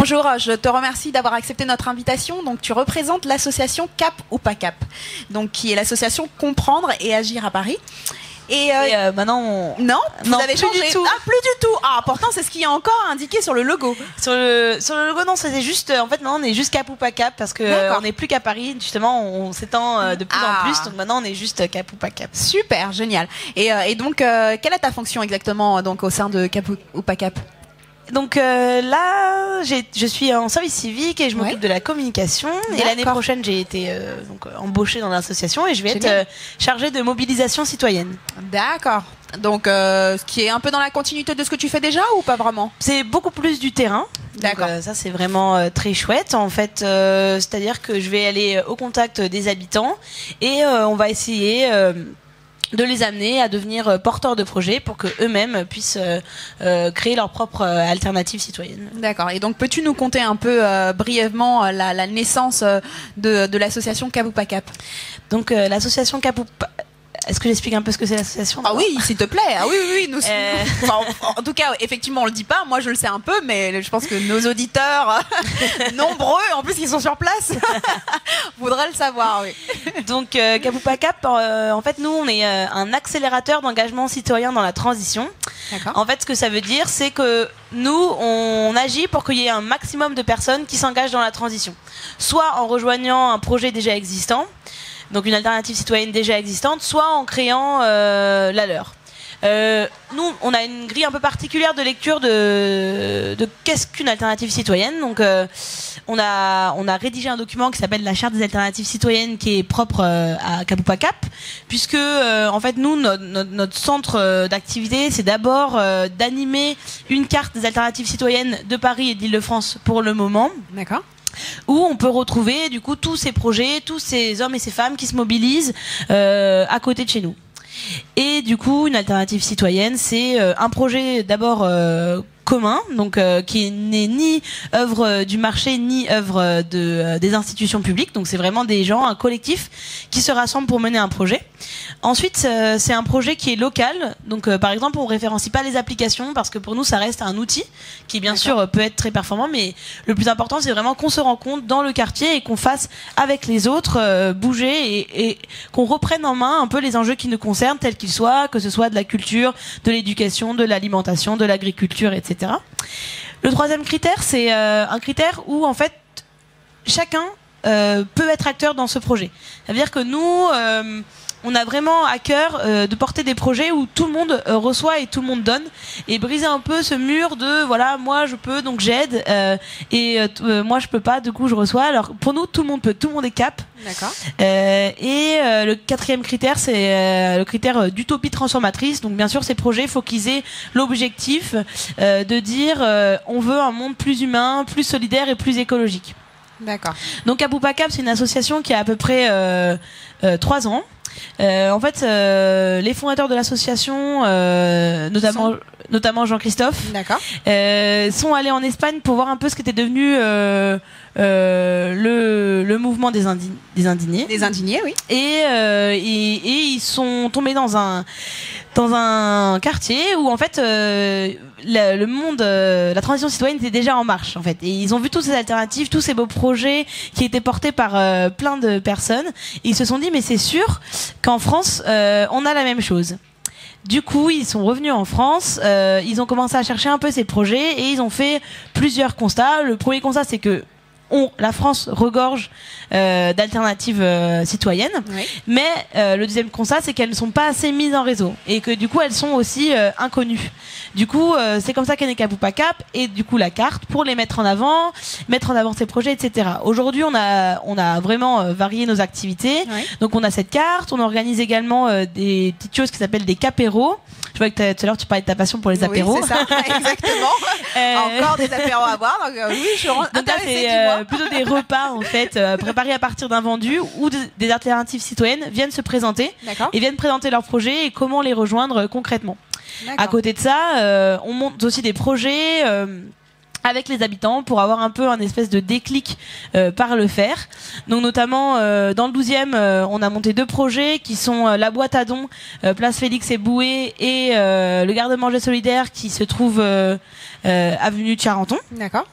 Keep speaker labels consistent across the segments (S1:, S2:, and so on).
S1: bonjour, je te remercie d'avoir accepté notre invitation. Donc, tu représentes l'association Cap ou pas Cap, donc qui est l'association Comprendre et Agir à Paris. Et
S2: maintenant,
S1: non, vous avez changé.
S2: Du tout.
S1: Ah, plus du tout. Ah, pourtant, c'est ce qui est encore indiqué sur le logo.
S2: Sur le logo, non, c'était juste. En fait, maintenant, on est juste Cap ou pas Cap parce que on n'est plus qu'à Paris. Justement, on s'étend de plus en plus. Donc maintenant, on est juste Cap ou pas Cap.
S1: Super, génial. Et donc, quelle est ta fonction exactement donc au sein de Cap ou pas Cap?
S2: Donc là, je suis en service civique et je m'occupe de la communication. Et l'année prochaine, j'ai été embauchée dans l'association et je vais être chargée de mobilisation citoyenne.
S1: D'accord. Donc, ce qui est un peu dans la continuité de ce que tu fais déjà ou pas vraiment?
S2: C'est beaucoup plus du terrain.
S1: D'accord.
S2: Ça, c'est vraiment très chouette. En fait, c'est-à-dire que je vais aller au contact des habitants et on va essayer de les amener à devenir porteurs de projets pour que eux-mêmes puissent créer leur propre alternative citoyenne.
S1: D'accord. Et donc, peux-tu nous conter un peu brièvement la naissance de l'association Cap ou pas Cap? Donc,
S2: l'association Cap ou pas... Est-ce que j'explique un peu ce que c'est l'association?
S1: Ah oui, s'il te plaît. Ah oui. Nous, en tout cas, effectivement, on le dit pas. Moi, je le sais un peu, mais je pense que nos auditeurs, nombreux, en plus, ils sont sur place, voudraient le savoir. Oui.
S2: Donc, Cap ou pas Cap, en fait, nous, on est un accélérateur d'engagement citoyen dans la transition.
S1: D'accord.
S2: En fait, ce que ça veut dire, c'est que nous, on agit pour qu'il y ait un maximum de personnes qui s'engagent dans la transition, soit en rejoignant un projet déjà existant, donc une alternative citoyenne déjà existante, soit en créant la leur. Nous, on a une grille un peu particulière de lecture de qu'est-ce qu'une alternative citoyenne. Donc, on a rédigé un document qui s'appelle la charte des alternatives citoyennes, qui est propre à Cap ou pas Cap, puisque en fait, nous, notre centre d'activité, c'est d'abord d'animer une carte des alternatives citoyennes de Paris et d'Île-de-France pour le moment.
S1: D'accord.
S2: Où on peut retrouver du coup tous ces projets, tous ces hommes et ces femmes qui se mobilisent à côté de chez nous. Et du coup, une alternative citoyenne, c'est un projet d'abord commun, donc qui n'est ni œuvre du marché ni œuvre des institutions publiques. Donc c'est vraiment des gens, un collectif qui se rassemble pour mener un projet. Ensuite, c'est un projet qui est local. Donc par exemple, on référencie pas les applications parce que pour nous ça reste un outil qui bien sûr peut être très performant, mais le plus important c'est vraiment qu'on se rencontre dans le quartier et qu'on fasse avec les autres bouger et qu'on reprenne en main un peu les enjeux qui nous concernent tels qu'ils soient, que ce soit de la culture, de l'éducation, de l'alimentation, de l'agriculture, etc. Le troisième critère, c'est un critère où en fait chacun peut être acteur dans ce projet. Ça veut dire que nous, on a vraiment à cœur de porter des projets où tout le monde reçoit et tout le monde donne, et briser un peu ce mur de voilà, moi je peux donc j'aide et moi je peux pas, du coup je reçois. Alors pour nous tout le monde peut, tout le monde est cap.
S1: D'accord.
S2: Et le quatrième critère, c'est le critère d'utopie transformatrice. Donc bien sûr ces projets, faut qu'ils aient l'objectif de dire on veut un monde plus humain, plus solidaire et plus écologique.
S1: D'accord.
S2: Donc Cap ou pas Cap, c'est une association qui a à peu près 3 ans. En fait, les fondateurs de l'association, notamment Jean-Christophe, sont allés en Espagne pour voir un peu ce qu'était devenu le mouvement des indignés.
S1: Des indignés, oui.
S2: Et ils sont tombés dans un quartier où en fait le monde, la transition citoyenne était déjà en marche en fait, et ils ont vu toutes ces alternatives, tous ces beaux projets qui étaient portés par plein de personnes, et ils se sont dit mais c'est sûr qu'en France on a la même chose. Du coup, ils sont revenus en France, ils ont commencé à chercher un peu ces projets et ils ont fait plusieurs constats. Le premier constat, c'est que la France regorge d'alternatives citoyennes, oui. Mais le deuxième constat, c'est qu'elles ne sont pas assez mises en réseau et que du coup elles sont aussi inconnues. Du coup, c'est comme ça qu'est né Cap ou pas Cap, et du coup la carte pour les mettre en avant ces projets, etc. Aujourd'hui, on a vraiment varié nos activités. Oui. Donc on a cette carte, on organise également des petites choses qui s'appellent des capéros. Je vois que tout à l'heure tu parlais de ta passion pour les apéros.
S1: Oui, c'est ça, exactement. Encore des apéros à boire. Donc oui, je suis intéressée.
S2: C'est plutôt des repas en fait préparés à partir d'un vendu où des alternatives citoyennes viennent se présenter et viennent présenter leurs projets et comment les rejoindre concrètement. À côté de ça, on monte aussi des projets avec les habitants pour avoir un peu un espèce de déclic par le faire. Donc notamment dans le 12e, on a monté 2 projets qui sont la boîte à dons place Félix Éboué et le garde-manger solidaire qui se trouve avenue de Charenton.
S1: D'accord.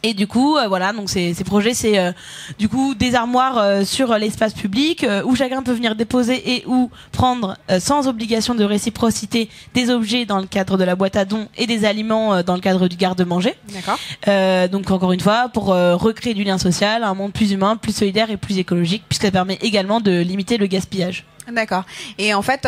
S2: Et du coup, voilà, donc ces projets, c'est du coup des armoires sur l'espace public où chacun peut venir déposer et ou prendre sans obligation de réciprocité des objets dans le cadre de la boîte à dons et des aliments dans le cadre du garde-manger.
S1: D'accord.
S2: Donc encore une fois, pour recréer du lien social, un monde plus humain, plus solidaire et plus écologique, puisque ça permet également de limiter le gaspillage.
S1: D'accord. Et en fait,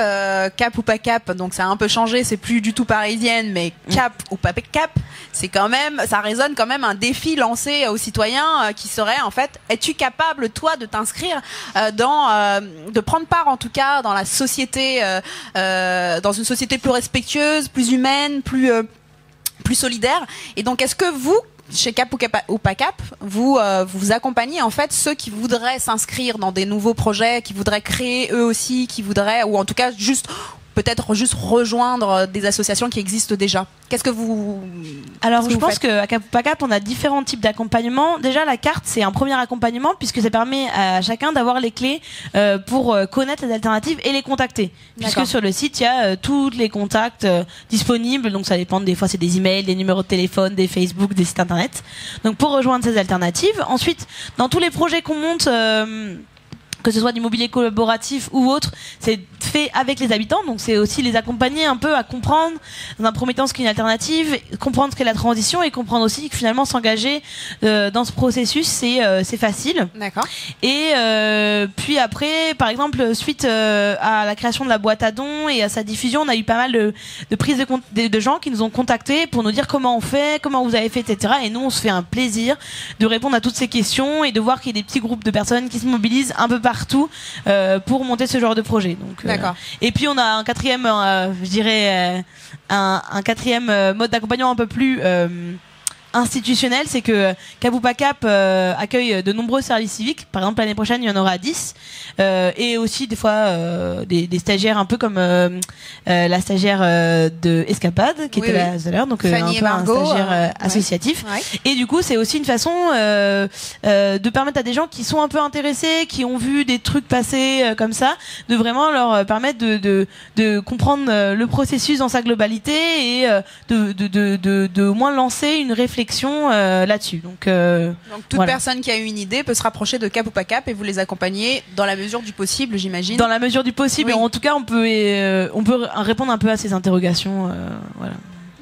S1: cap ou pas cap, donc ça a un peu changé, c'est plus du tout parisienne, mais cap ou pas cap, c'est quand même, ça résonne quand même un défi lancé aux citoyens qui serait en fait, es-tu capable toi de t'inscrire de prendre part en tout cas dans la société, dans une société plus respectueuse, plus humaine, plus solidaire. Et donc, est-ce que vous, chez Cap ou pas Cap, vous accompagnez en fait ceux qui voudraient s'inscrire dans des nouveaux projets, qui voudraient créer eux aussi, qui voudraient, ou en tout cas peut-être juste rejoindre des associations qui existent déjà. Qu'est-ce que vous
S2: Alors, je pense qu'à Cap ou pas Cap, on a différents types d'accompagnement. Déjà, la carte, c'est un premier accompagnement puisque ça permet à chacun d'avoir les clés pour connaître les alternatives et les contacter. Puisque sur le site, il y a tous les contacts disponibles. Donc, ça dépend. Des fois, c'est des emails, des numéros de téléphone, des Facebook, des sites internet. Donc, pour rejoindre ces alternatives. Ensuite, dans tous les projets qu'on monte, que ce soit du mobilier collaboratif ou autre, c'est fait avec les habitants, donc c'est aussi les accompagner un peu à comprendre dans un premier temps ce qu'est une alternative, comprendre ce qu'est la transition et comprendre aussi que finalement s'engager dans ce processus c'est facile.
S1: D'accord.
S2: Et puis après, par exemple, suite à la création de la boîte à dons et à sa diffusion, on a eu pas mal de prises de gens qui nous ont contactés pour nous dire comment on fait, comment vous avez fait, etc. Et nous, on se fait un plaisir de répondre à toutes ces questions et de voir qu'il y a des petits groupes de personnes qui se mobilisent un peu partout pour monter ce genre de projet. Donc,
S1: d'accord.
S2: Et puis on a un quatrième, je dirais, un quatrième mode d'accompagnement un peu plus institutionnel, c'est que Cap ou pas Cap accueille de nombreux services civiques. Par exemple, l'année prochaine, il y en aura 10. Et aussi, des fois, des stagiaires un peu comme la stagiaire de Escapade, qui était là tout à l'heure. Donc,
S1: Fanny
S2: un peu Margot, un stagiaire associatif.
S1: Ouais.
S2: Et du coup, c'est aussi une façon de permettre à des gens qui sont un peu intéressés, qui ont vu des trucs passer comme ça, de vraiment leur permettre de comprendre le processus dans sa globalité et de au moins lancer une réflexion là-dessus. Donc
S1: toute personne qui a une idée peut se rapprocher de Cap ou pas Cap et vous les accompagner dans la mesure du possible, j'imagine.
S2: Dans la mesure du possible,
S1: oui.
S2: Et en tout cas, on peut répondre un peu à ces interrogations. Voilà.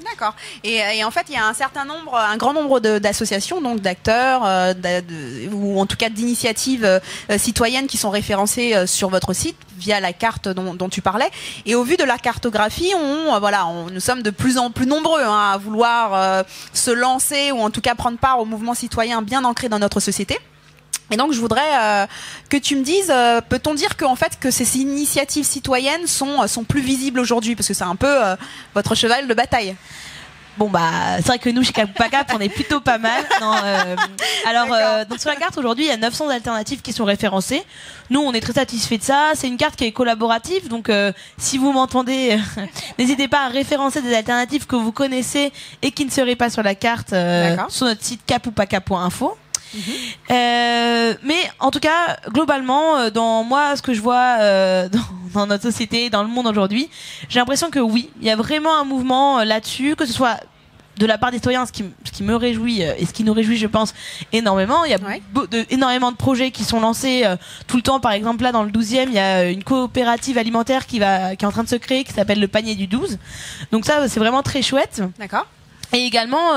S1: D'accord. Et en fait, il y a un grand nombre d'associations, donc d'acteurs, ou en tout cas d'initiatives citoyennes qui sont référencées sur votre site via la carte dont tu parlais. Et au vu de la cartographie, nous sommes de plus en plus nombreux à vouloir se lancer ou en tout cas prendre part au mouvement citoyen bien ancré dans notre société. Et donc, je voudrais que tu me dises, peut-on dire que ces initiatives citoyennes sont plus visibles aujourd'hui, parce que c'est un peu votre cheval de bataille.
S2: Bon c'est vrai que nous chez Cap ou pas Cap on est plutôt pas mal. Non, donc sur la carte aujourd'hui il y a 900 alternatives qui sont référencées. Nous on est très satisfaits de ça. C'est une carte qui est collaborative, donc si vous m'entendez, n'hésitez pas à référencer des alternatives que vous connaissez et qui ne seraient pas sur la carte sur notre site capoupacap.info. Mais en tout cas, globalement, dans moi, ce que je vois dans notre société, dans le monde aujourd'hui, j'ai l'impression que oui, il y a vraiment un mouvement là-dessus, que ce soit de la part des citoyens, ce qui me réjouit et ce qui nous réjouit, je pense, énormément. Il y a énormément de projets qui sont lancés tout le temps. Par exemple, là, dans le 12e, il y a une coopérative alimentaire qui est en train de se créer, qui s'appelle le Panier du 12. Donc ça, c'est vraiment très chouette.
S1: D'accord.
S2: Et également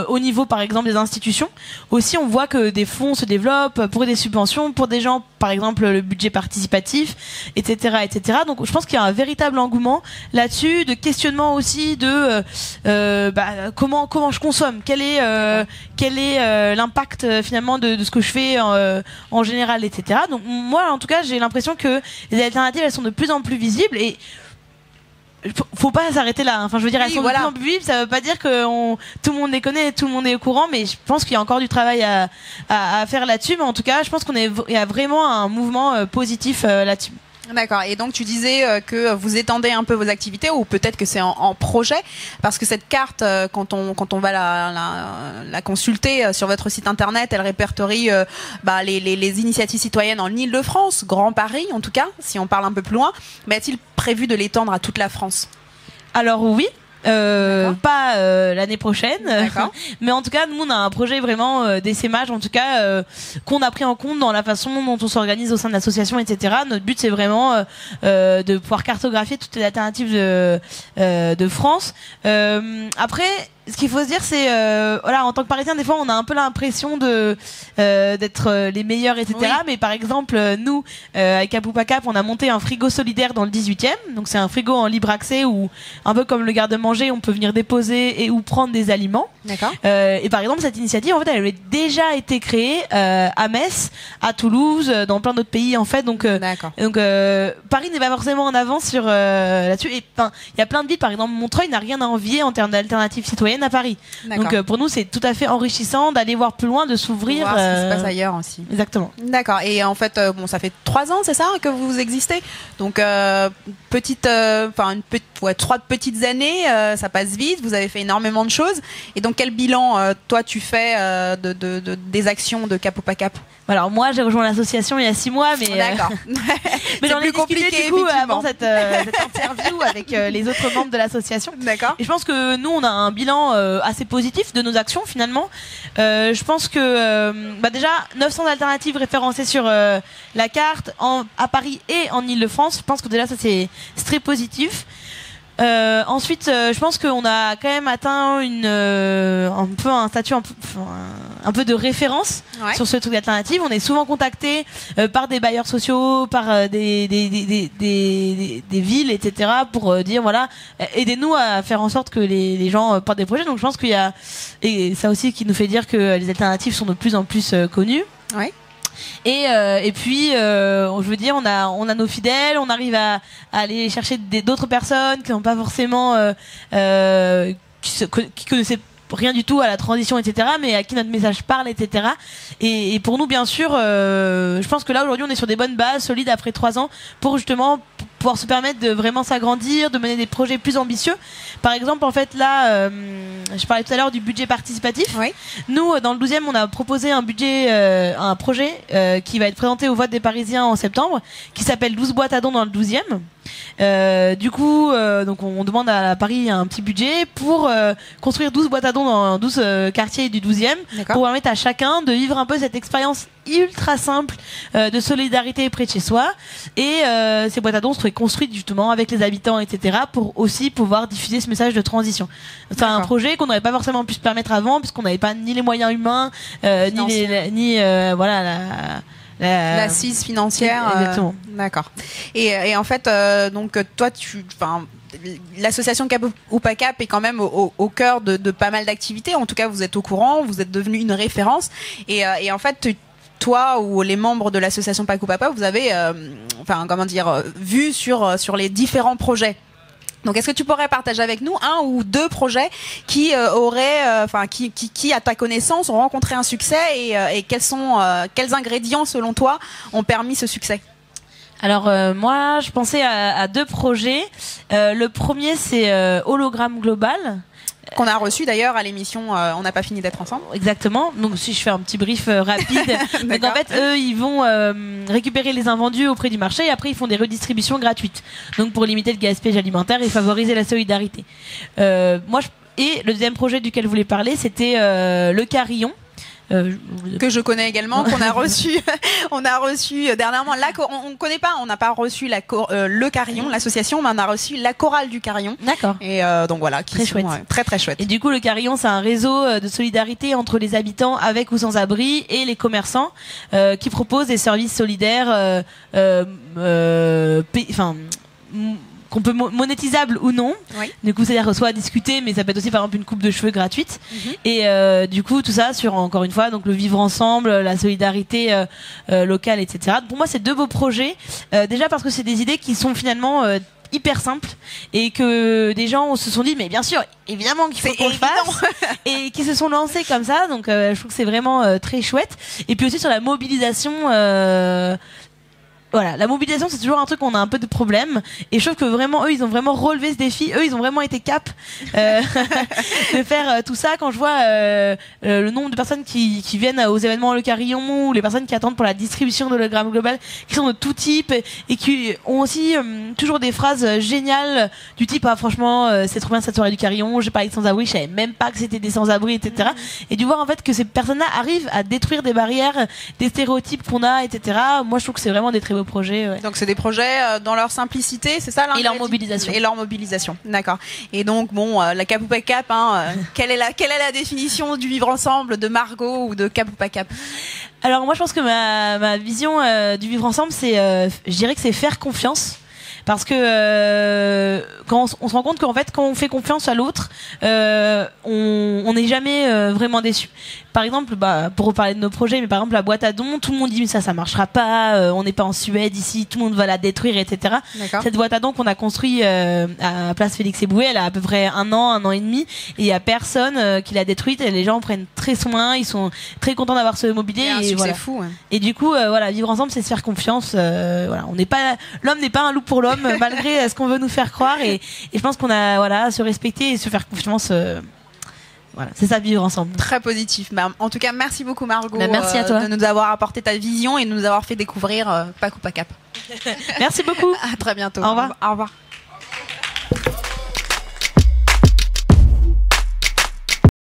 S2: au niveau par exemple des institutions aussi, on voit que des fonds se développent pour des subventions pour des gens, par exemple le budget participatif, etc. Donc je pense qu'il y a un véritable engouement là-dessus, de questionnement aussi de comment je consomme, quel est l'impact finalement de ce que je fais en général, etc. Donc moi en tout cas j'ai l'impression que les alternatives elles sont de plus en plus visibles et faut pas s'arrêter là. Enfin, je veux dire, elles sont de plus en plus vives. Ça veut pas dire que tout le monde les connaît, tout le monde est au courant, mais je pense qu'il y a encore du travail à faire là-dessus. Mais en tout cas, je pense il y a vraiment un mouvement positif là-dessus.
S1: D'accord. Et donc tu disais que vous étendez un peu vos activités, ou peut-être que c'est en projet, parce que cette carte, quand on va la consulter sur votre site internet, elle répertorie les initiatives citoyennes en Île-de-France, Grand Paris en tout cas, si on parle un peu plus loin. Mais est-il prévu de l'étendre à toute la France ?
S2: Alors oui. pas l'année prochaine. Mais en tout cas, nous on a un projet vraiment d'essaimage, en tout cas qu'on a pris en compte dans la façon dont on s'organise au sein de l'association, etc. Notre but c'est vraiment de pouvoir cartographier toutes les alternatives de France. Après, ce qu'il faut se dire, c'est voilà, en tant que Parisien, des fois, on a un peu l'impression de d'être les meilleurs, etc. Oui. Mais par exemple, nous, avec Capupacap, on a monté un frigo solidaire dans le 18e. Donc c'est un frigo en libre accès où, un peu comme le garde-manger, on peut venir déposer et ou prendre des aliments.
S1: D'accord.
S2: Et par exemple, cette initiative, en fait, elle avait déjà été créée à Metz, à Toulouse, dans plein d'autres pays, en fait. Donc Paris n'est pas forcément en avance sur là-dessus. Et enfin, il y a plein de villes, par exemple, Montreuil n'a rien à envier en termes d'alternatives citoyennes à Paris. Donc pour nous c'est tout à fait enrichissant d'aller voir plus loin, de s'ouvrir
S1: voir ce qui se passe ailleurs aussi.
S2: Exactement.
S1: D'accord. Et en fait bon, ça fait 3 ans, c'est ça, que vous existez. Donc trois petites années, ça passe vite, vous avez fait énormément de choses. Et donc quel bilan toi tu fais des actions de Capupacap?
S2: Alors moi j'ai rejoint l'association il y a 6 mois, mais
S1: d'accord.
S2: Mais j'en ai discuté du coup avant cette interview avec les autres membres de l'association.
S1: D'accord.
S2: Et je pense que nous on a un bilan assez positif de nos actions finalement. Je pense que déjà 900 alternatives référencées sur la carte à Paris et en Île-de-France. Je pense que déjà ça c'est très positif. Ensuite, je pense qu'on a quand même atteint un peu un statut un peu de référence sur ce truc d'alternative. On est souvent contacté par des bailleurs sociaux, par des villes, etc. pour dire voilà, aidez-nous à faire en sorte que les gens portent des projets. Donc je pense qu'il y a, et ça aussi qui nous fait dire que les alternatives sont de plus en plus connues.
S1: Ouais.
S2: Et puis je veux dire, on a nos fidèles, on arrive à aller chercher d'autres personnes qui n'ont pas forcément qui connaissaient rien du tout à la transition, etc., mais à qui notre message parle, etc. Et pour nous, bien sûr, je pense que là aujourd'hui on est sur des bonnes bases solides après 3 ans pour justement pouvoir se permettre de vraiment s'agrandir, de mener des projets plus ambitieux. Par exemple, en fait, là, je parlais tout à l'heure du budget participatif.
S1: Oui.
S2: Nous, dans le 12e, on a proposé un projet qui va être présenté au vote des Parisiens en septembre, qui s'appelle 12 boîtes à dons dans le 12e. Du coup, donc on demande à Paris un petit budget pour construire 12 boîtes à dons dans 12 quartiers du 12e, pour permettre à chacun de vivre un peu cette expérience ultra simple de solidarité près de chez soi. Et ces boîtes à dons seraient construites justement avec les habitants, etc., pour aussi pouvoir diffuser ce message de transition. C'est un projet qu'on n'aurait pas forcément pu se permettre avant, puisqu'on n'avait pas ni les moyens humains, ni
S1: l'assise financière.
S2: Exactement.
S1: D'accord. Et en fait, donc toi, l'association Capupacap est quand même au cœur de pas mal d'activités. En tout cas, vous êtes au courant, vous êtes devenu une référence. Et en fait, toi ou les membres de l'association Capupacap, vous avez, vu sur les différents projets. Donc, est-ce que tu pourrais partager avec nous 1 ou 2 projets qui qui à ta connaissance ont rencontré un succès et quels ingrédients selon toi ont permis ce succès?
S2: Alors moi, je pensais à 2 projets. Le premier, c'est Hologramme Global.
S1: Qu'on a reçu d'ailleurs à l'émission On n'a pas fini d'être ensemble.
S2: Exactement. Donc si je fais un petit brief rapide. Donc en fait, eux, ils vont récupérer les invendus auprès du marché et après ils font des redistributions gratuites. Donc pour limiter le gaspillage alimentaire et favoriser la solidarité. Et le deuxième projet duquel je voulais parler, c'était le Carillon.
S1: Que je connais également, qu'on a reçu, on a reçu dernièrement. On connaît pas, on n'a pas reçu le Carillon, l'association, mais on a reçu la chorale du Carillon.
S2: D'accord.
S1: Et donc voilà, qui sont très très chouettes.
S2: Et du coup, le Carillon, c'est un réseau de solidarité entre les habitants avec ou sans abri et les commerçants qui proposent des services solidaires, qu'on peut monétisable ou non.
S1: Oui.
S2: Du coup, c'est-à-dire soit à discuter, mais ça peut être aussi par exemple une coupe de cheveux gratuite. Et du coup, tout ça sur, encore une fois, donc le vivre ensemble, la solidarité locale, etc. Pour moi, c'est 2 beaux projets. Déjà parce que c'est des idées qui sont finalement hyper simples et que des gens se sont dit mais bien sûr évidemment qu'il faut qu'on le fasse et qui se sont lancés comme ça. Donc je trouve que c'est vraiment très chouette. Et puis aussi sur la mobilisation. voilà, la mobilisation c'est toujours un truc où on a un peu de problème, et je trouve que vraiment eux ils ont vraiment relevé ce défi, eux ils ont vraiment été cap de faire tout ça. Quand je vois le nombre de personnes qui viennent aux événements Le Carillon, ou les personnes qui attendent pour la distribution d'hologrammes global, qui sont de tout type et qui ont aussi toujours des phrases géniales du type franchement c'est trop bien cette soirée du Carillon, j'ai parlé de sans-abri, je savais même pas que c'était des sans-abri, etc. Et du voir en fait que ces personnes-là arrivent à détruire des barrières, des stéréotypes qu'on a, etc. Moi je trouve que c'est vraiment des très beaux projets. Ouais.
S1: Donc c'est des projets dans leur simplicité, c'est ça?
S2: Et leur mobilisation.
S1: Et leur mobilisation, d'accord. Et donc bon, la Cap ou pas Cap, quelle est la définition du vivre ensemble de Margot ou de Cap ou pas Cap?
S2: Alors moi je pense que ma vision du vivre ensemble, c'est, je dirais que c'est faire confiance. Parce que quand on se rend compte qu'en fait quand on fait confiance à l'autre, on n'est jamais vraiment déçu. Par exemple, pour reparler de nos projets, mais par exemple la boîte à dons, tout le monde dit mais ça marchera pas, on n'est pas en Suède ici, tout le monde va la détruire, etc.
S1: D'accord.
S2: Cette boîte à dons qu'on a construite à Place Félix Éboué, elle a à peu près un an et demi, et il y a personne qui l'a détruite, et les gens prennent très soin, ils sont très contents d'avoir ce mobilier.
S1: Et
S2: voilà.
S1: C'est fou. Ouais.
S2: Et du coup, voilà, vivre ensemble, c'est se faire confiance. Voilà, l'homme n'est pas un loup pour l'homme, malgré ce qu'on veut nous faire croire, et je pense qu'on a à se respecter et se faire confiance. Voilà, c'est ça, vivre ensemble.
S1: Très positif. En tout cas, merci beaucoup Margot
S2: merci à toi.
S1: de nous avoir apporté ta vision et de nous avoir fait découvrir Pac ou pas Cap.
S2: Merci beaucoup.
S1: À très bientôt.
S2: Au revoir.
S1: Au revoir.